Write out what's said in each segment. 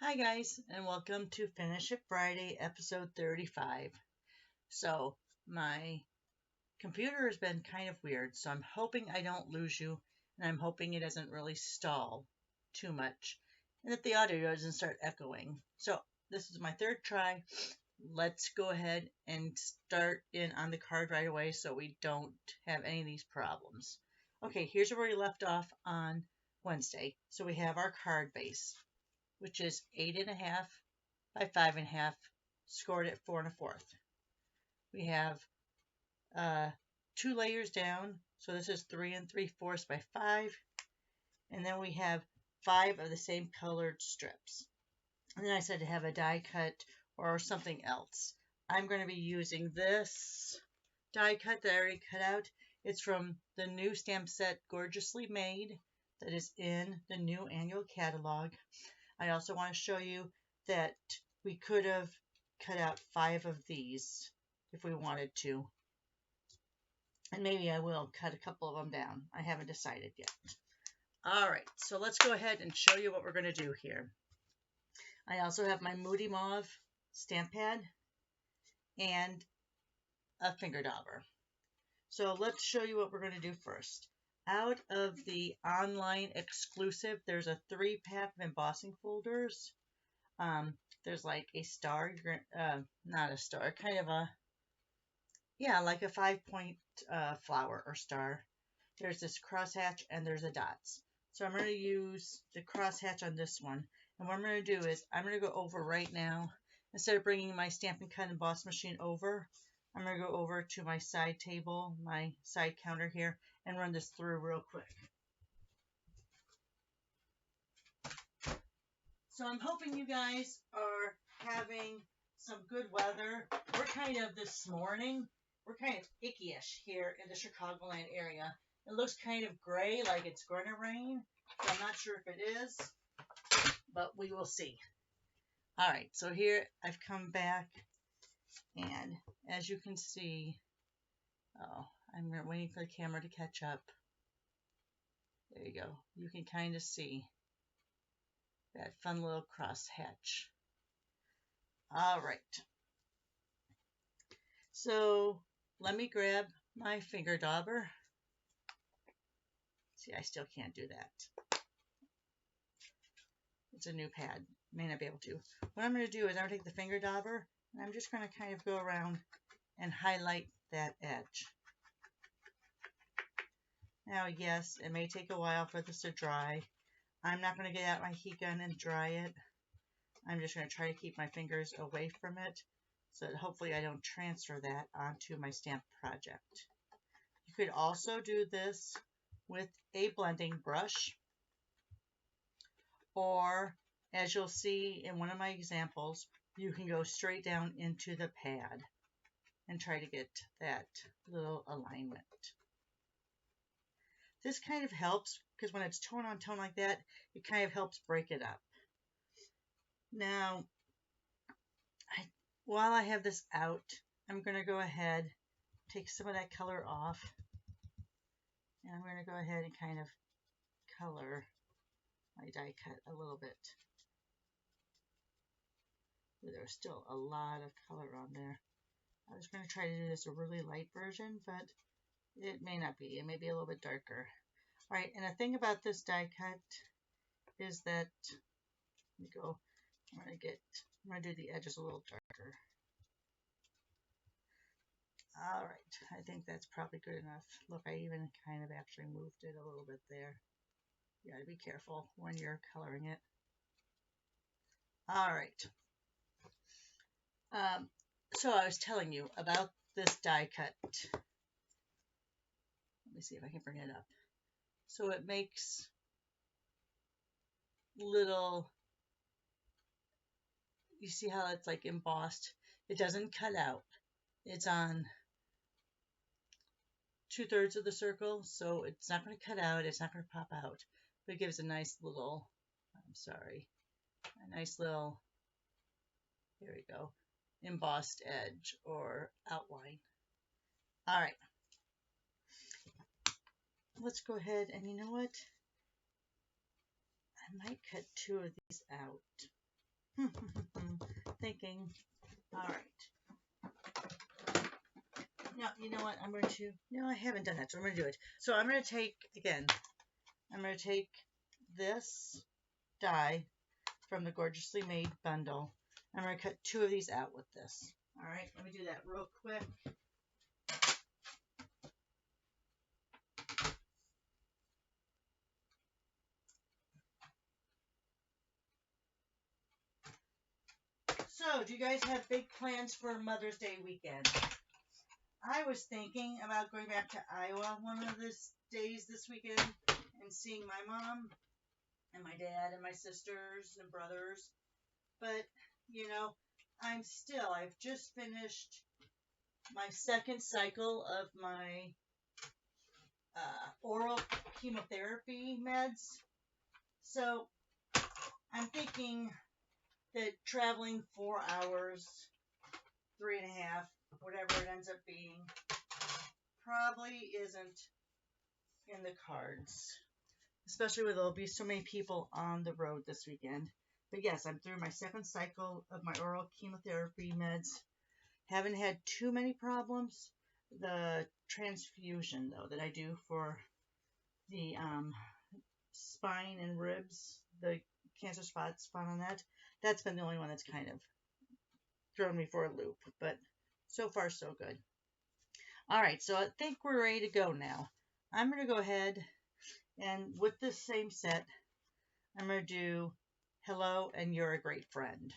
Hi guys, and welcome to Finish It Friday, episode 35. So, my computer has been kind of weird, so I'm hoping I don't lose you, and I'm hoping it doesn't really stall too much, and that the audio doesn't start echoing. So, this is my third try. Let's go ahead and start in on the card right away so we don't have any of these problems. Okay, here's where we left off on Wednesday. So we have our card base, which is 8.5 by 5.5, scored at 4 1/4. We have two layers down, so this is 3 3/4 by 5, and then we have 5 of the same colored strips. And then I said to have a die cut or something else. I'm going to be using this die cut that I already cut out. It's from the new stamp set Gorgeously Made that is in the new annual catalog. I also want to show you that we could have cut out 5 of these if we wanted to. And maybe I will cut a couple of them down. I haven't decided yet. Alright, so let's go ahead and show you what we're going to do here. I also have my Moody Mauve stamp pad and a finger dauber. So let's show you what we're going to do first. Out of the online exclusive, there's a 3-pack of embossing folders. There's like a star, not a star, kind of a, yeah, like a 5-point flower or star. There's this crosshatch and there's a dots. So I'm going to use the crosshatch on this one. And what I'm going to do is I'm going to go over right now. Instead of bringing my Stampin' Cut emboss machine over, I'm going to go over to my side table, my side counter here, and run this through real quick. So I'm hoping you guys are having some good weather. We're kind of this morning, we're kind of icky-ish here in the Chicagoland area. It looks kind of gray, like it's going to rain. So I'm not sure if it is, but we will see. All right, so here I've come back, and as you can see, I'm waiting for the camera to catch up. There you go. You can kind of see that fun little crosshatch. All right. So let me grab my finger dauber. See, I still can't do that. It's a new pad. May not be able to. What I'm going to do is I'm going to take the finger dauber and I'm just going to kind of go around and highlight that edge. Now, yes, it may take a while for this to dry. I'm not going to get out my heat gun and dry it. I'm just going to try to keep my fingers away from it so that hopefully I don't transfer that onto my stamp project. You could also do this with a blending brush, or as you'll see in one of my examples, you can go straight down into the pad and try to get that little alignment. This kind of helps because when it's tone on tone like that, it kind of helps break it up. Now, while I have this out, I'm going to go ahead, take some of that color off, and I'm going to go ahead and kind of color my die cut a little bit. There's still a lot of color on there. I was going to try to do this a really light version, but it may not be. It may be a little bit darker. All right, and the thing about this die cut is that, let me go, I'm going to do the edges a little darker. All right, I think that's probably good enough. Look, I even kind of actually moved it a little bit there. You gotta be careful when you're coloring it. All right. So I was telling you about this die cut. Let me see if I can bring it up. So it makes little, you see how it's like embossed? It doesn't cut out. It's on 2/3 of the circle, so it's not going to cut out. It's not going to pop out. But it gives a nice little, a nice little, here we go, embossed edge or outline. All right. Let's go ahead and you know what? I might cut 2 of these out. Thinking. All right. Now, you know what? I'm going to... No, I haven't done that, so I'm going to do it. So I'm going to take, again, I'm going to take this die from the Gorgeously Made bundle. I'm going to cut 2 of these out with this. All right, let me do that real quick. So, do you guys have big plans for Mother's Day weekend? I was thinking about going back to Iowa one of these days this weekend and seeing my mom and my dad and my sisters and brothers. But, you know, I've just finished my 2nd cycle of my oral chemotherapy meds. So I'm thinking that traveling 4 hours, 3.5, whatever it ends up being, probably isn't in the cards. Especially with there'll be so many people on the road this weekend. But yes, I'm through my 2nd cycle of my oral chemotherapy meds. Haven't had too many problems. The transfusion, though, that I do for the spine and ribs, the cancer spots found on that, that's been the only one that's kind of thrown me for a loop. But so far, so good. All right, so I think we're ready to go now. I'm going to go ahead and with this same set, I'm going to do Hello and You're a Great Friend.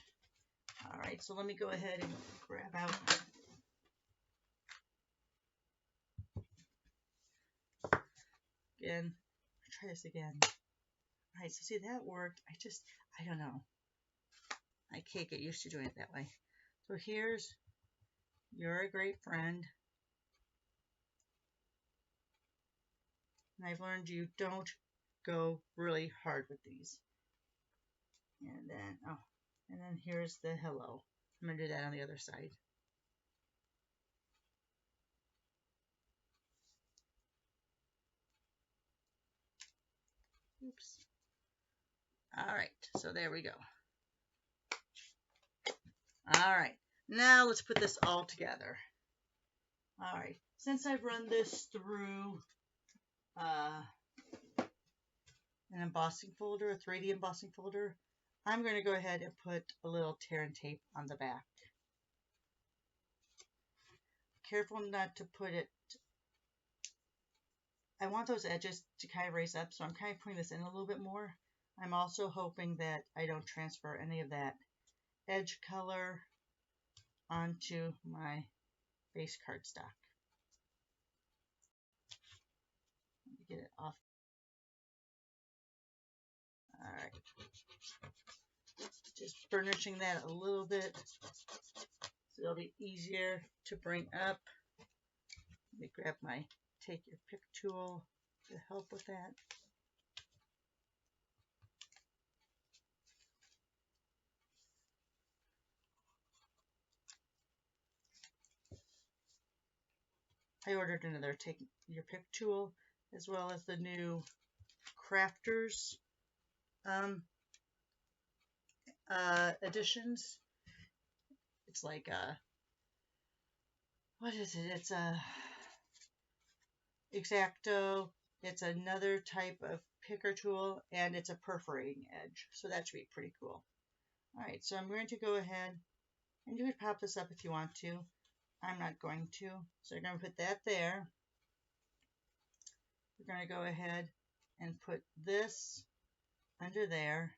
All right, so let me go ahead and grab out. Again, try this again. All right, so see, that worked. I don't know. I can't get used to doing it that way. So here's You're a Great Friend. And I've learned you don't go really hard with these. And then here's the hello. I'm going to do that on the other side. Oops. All right, so there we go. All right, now let's put this all together. All right, since I've run this through an embossing folder, a 3D embossing folder, I'm going to go ahead and put a little tear and tape on the back. Careful not to put it, I want those edges to kind of raise up, so I'm kind of putting this in a little bit more. I'm also hoping that I don't transfer any of that edge color onto my base cardstock. Let me get it off. All right. Just burnishing that a little bit so it'll be easier to bring up. Let me grab my Take Your Pick tool to help with that. I ordered another Take Your Pick tool as well as the new Crafters editions. It's like what is it? It's a X-Acto. It's another type of picker tool and it's a perforating edge. So that should be pretty cool. All right, so I'm going to go ahead and you could pop this up if you want to. I'm not going to. So you're going to put that there. We're going to go ahead and put this under there.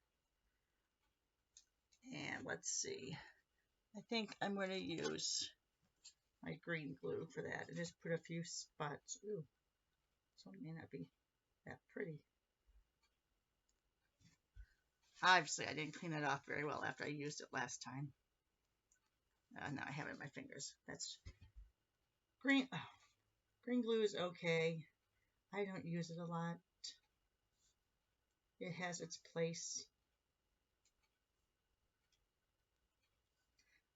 And let's see. I think I'm going to use my green glue for that and just put a few spots. Ooh, this one may not be that pretty. Obviously, I didn't clean it off very well after I used it last time. Now I have it in my fingers. That's green. Oh, green glue is okay. I don't use it a lot. It has its place.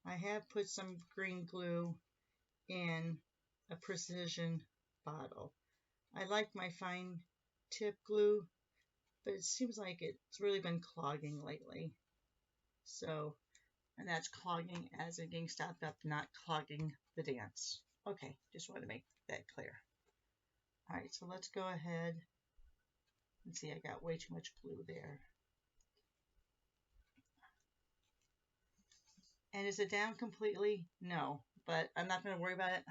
I have put some green glue in a precision bottle. I like my fine tip glue, but it seems like it's really been clogging lately. So, and that's clogging as in getting stopped up, not clogging the dance. Okay, just want to make that clear. All right, so let's go ahead and see, I got way too much glue there. And is it down completely? No, but I'm not going to worry about it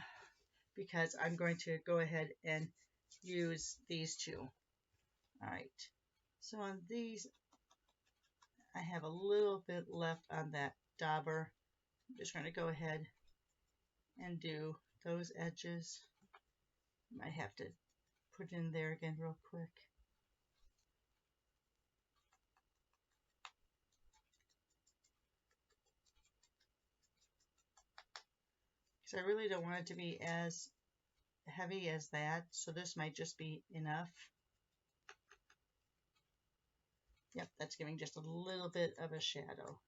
because I'm going to go ahead and use these two. All right, so on these, I have a little bit left on that dauber. I'm just going to go ahead and do those edges. Might have to put it in there again real quick. Because I really don't want it to be as heavy as that, so this might just be enough. Yep, that's giving just a little bit of a shadow.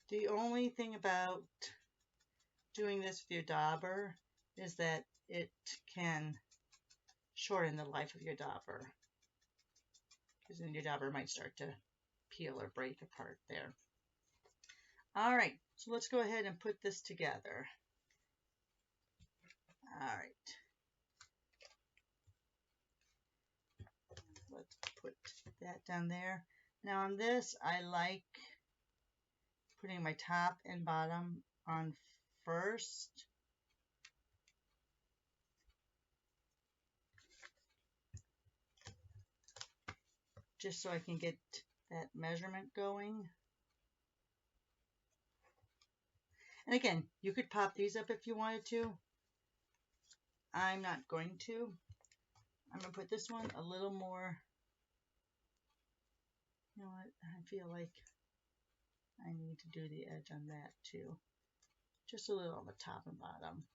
The only thing about doing this with your dauber is that it can shorten the life of your dauber, because then your dauber might start to peel or break apart there. All right, so let's go ahead and put this together. All right. Let's put that down there. Now on this, I like putting my top and bottom on first. Just so I can get that measurement going. And again, you could pop these up if you wanted to. I'm not going to. I'm going to put this one a little more. You know what? I feel like I need to do the edge on that too. Just a little on the top and bottom.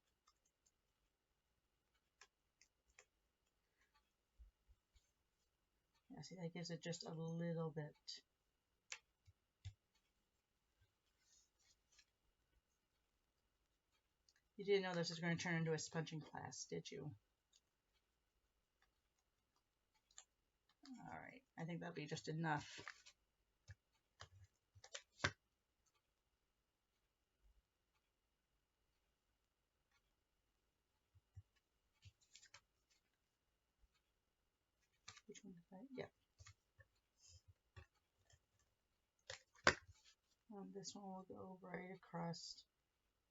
Yeah, see, that gives it just a little bit. You didn't know this was going to turn into a sponging class, did you? All right, I think that'll be just enough. Which one did I? Yep. This one will go right across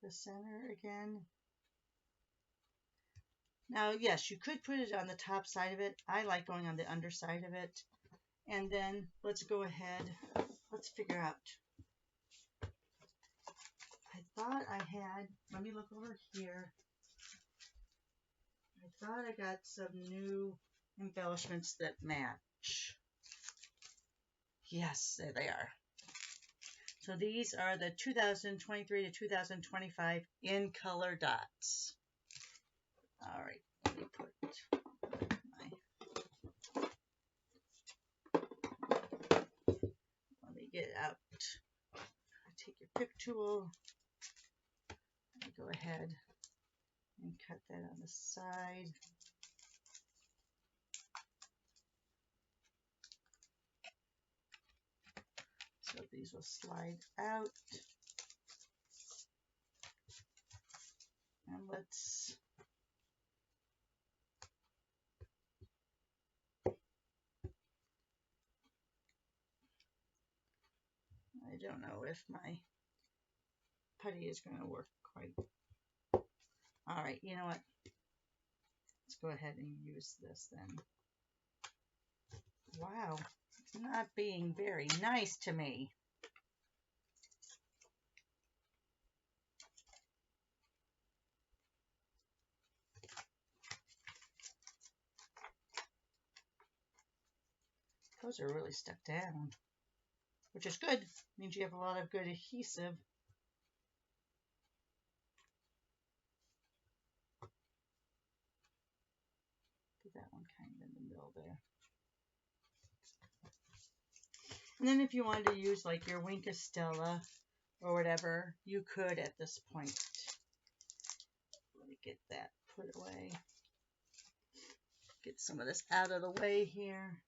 the center again. Now, yes, you could put it on the top side of it. I like going on the underside of it. And then let's go ahead. Let's figure out. I thought I had, let me look over here. I thought I got some new embellishments that match. Yes, there they are. So these are the 2023 to 2025 in color dots. All right, let me put let me get out. Take your pick tool and go ahead and cut that on the side. So these will slide out. And let's I don't know if my putty is going to work quite. All right, you know what? Let's go ahead and use this then. Wow, it's not being very nice to me. Those are really stuck down, which is good. Means you have a lot of good adhesive. Put that one kind of in the middle there. And then if you wanted to use like your Wink of Stella or whatever, you could at this point. Let me get that put away. Get some of this out of the way here.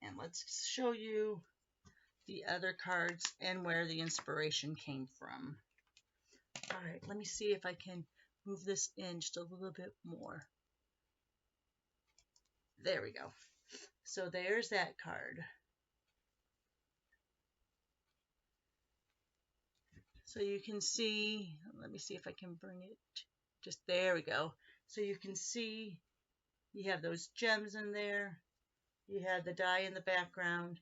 And let's show you the other cards and where the inspiration came from. All right, let me see if I can move this in just a little bit more. There we go. So there's that card. So you can see, let me see if I can bring it, just there we go. So you can see you have those gems in there. You have the die in the background.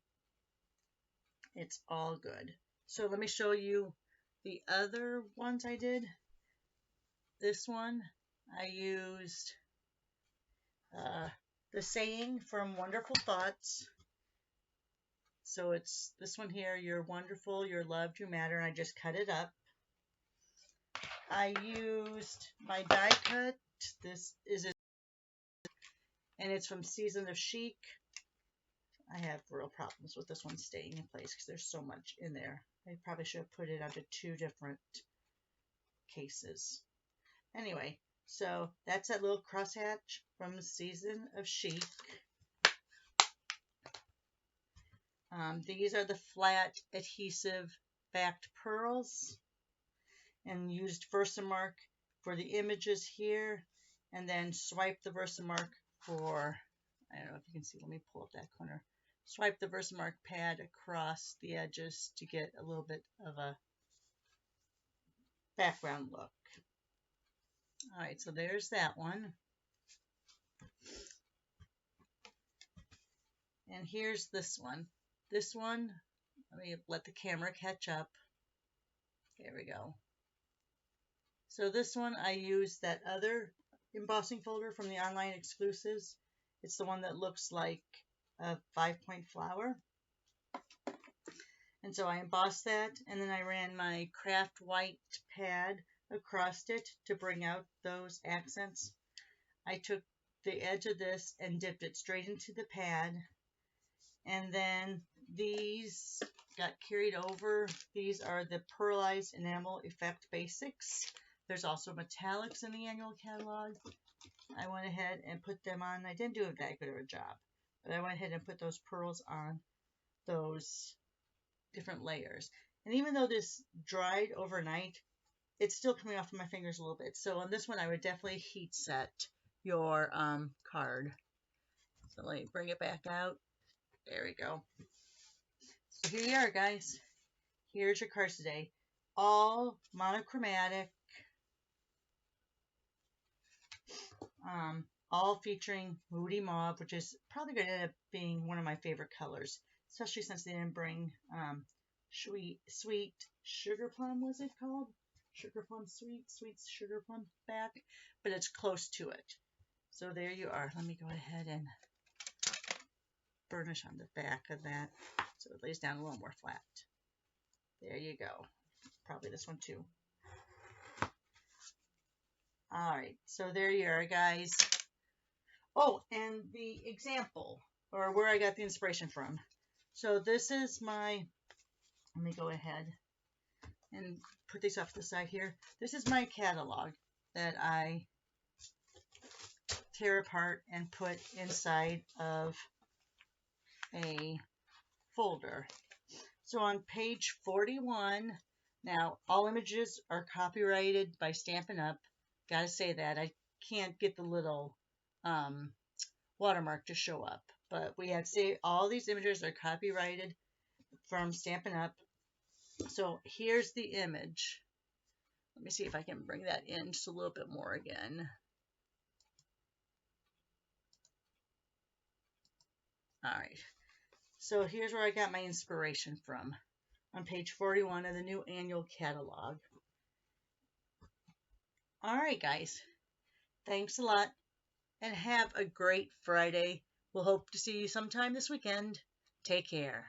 It's all good. So let me show you the other ones I did. This one, I used the saying from Wonderful Thoughts. So it's this one here, you're wonderful, you're loved, you matter, and I just cut it up. I used my die cut. This is it, and it's from Season of Chic. I have real problems with this one staying in place because there's so much in there. I probably should have put it onto 2 different cases. Anyway, so that's that little crosshatch from the Season of Chic. These are the flat adhesive backed pearls, and used Versamark for the images here, and then swipe the Versamark for, I don't know if you can see, let me pull up that corner. Swipe the Versamark pad across the edges to get a little bit of a background look. All right, so there's that one. And here's this one. This one, let me let the camera catch up. There we go. So this one, I used that other embossing folder from the online exclusives. It's the one that looks like a 5-point flower. And so I embossed that, and then I ran my craft white pad across it to bring out those accents. I took the edge of this and dipped it straight into the pad, and then these got carried over. These are the Pearlized Enamel Effect Basics. There's also metallics in the annual catalog. I went ahead and put them on. I didn't do that good of a job, but I went ahead and put those pearls on those different layers. And even though this dried overnight, it's still coming off of my fingers a little bit. So on this one, I would definitely heat set your card. So let me bring it back out. There we go. So here you are, guys. Here's your cards today. All monochromatic. All featuring Moody Mauve, which is probably going to end up being one of my favorite colors, especially since they didn't bring sweet sugar plum, was it called? Sugar plum sweet sugar plum back, but it's close to it. So there you are. Let me go ahead and burnish on the back of that so it lays down a little more flat. There you go. Probably this one too. Alright, so there you are, guys. Oh, and the example, or where I got the inspiration from. So this is my, let me go ahead and put these off to the side here. This is my catalog that I tear apart and put inside of a folder. So on page 41, now all images are copyrighted by Stampin' Up. Gotta say that. I can't get the little watermark to show up, but we had to say all these images are copyrighted from Stampin' Up. So here's the image. Let me see if I can bring that in just a little bit more again. All right. So here's where I got my inspiration from, on page 41 of the new annual catalog. All right, guys. Thanks a lot, and have a great Friday. We'll hope to see you sometime this weekend. Take care.